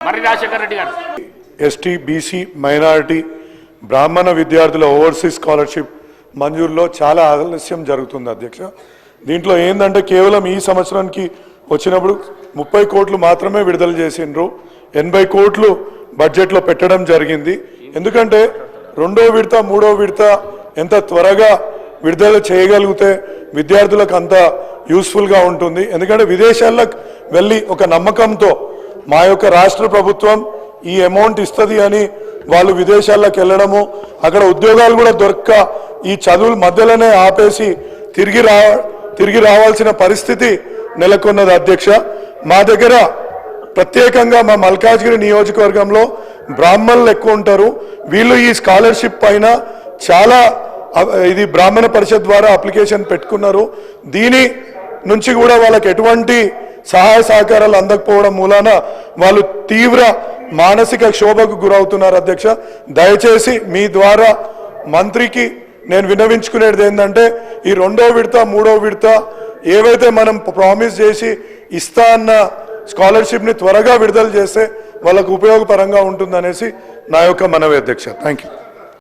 మరి రాజశేఖర్ రెడ్డి గారు ST BC minority బ్రాహ్మణ విద్యార్థుల ఓవర్సీస్ స్కాలర్షిప్ మంజూరులో చాలా ఆలస్యం జరుగుతుంది అధ్యక్ష. దీంట్లో ఏంటంటే కేవలం ఈ సంవత్సరానికి వచ్చినప్పుడు 30 కోట్లు మాత్రమే విడుదల చేసిండ్రు. 80 కోట్లు బడ్జెట్లో పెట్టడం జరిగింది. ఎందుకంటే రెండో విడత మూడో విడత ఎంత త్వరగా విడుదల చేయగలిగితే విద్యార్థులకు అంత యూస్ఫుల్గా ఉంటుంది. ఎందుకంటే విదేశాలకు వెళ్ళి ఒక నమ్మకంతో మా యొక్క రాష్ట్ర ప్రభుత్వం ఈ అమౌంట్ ఇస్తుంది అని వాళ్ళు విదేశాలకు వెళ్ళడము, అక్కడ ఉద్యోగాలు కూడా దొరక్క ఈ చదువుల మధ్యలోనే ఆపేసి తిరిగి రావాల్సిన పరిస్థితి నెలకొన్నది అధ్యక్ష. మా దగ్గర ప్రత్యేకంగా మా మల్కాజ్గిరి నియోజకవర్గంలో బ్రాహ్మణులు ఎక్కువ ఉంటారు. వీళ్ళు ఈ స్కాలర్షిప్ పైన చాలా ఇది బ్రాహ్మణ పరిషత్ ద్వారా అప్లికేషన్ పెట్టుకున్నారు. దీని నుంచి కూడా వాళ్ళకి ఎటువంటి సహాయ సహకారాలు అందకపోవడం మూలాన వాళ్ళు తీవ్ర మానసిక క్షోభకు గురవుతున్నారు అధ్యక్ష. దయచేసి మీ ద్వారా మంత్రికి నేను విన్నవించుకునేది ఏంటంటే ఈ రెండో విడత మూడో విడత ఏవైతే మనం ప్రామిస్ చేసి ఇస్తా అన్న స్కాలర్షిప్ని త్వరగా విడుదల చేస్తే వాళ్ళకు ఉపయోగపరంగా ఉంటుందనేసి నా యొక్క మనవి అధ్యక్ష. Thank you.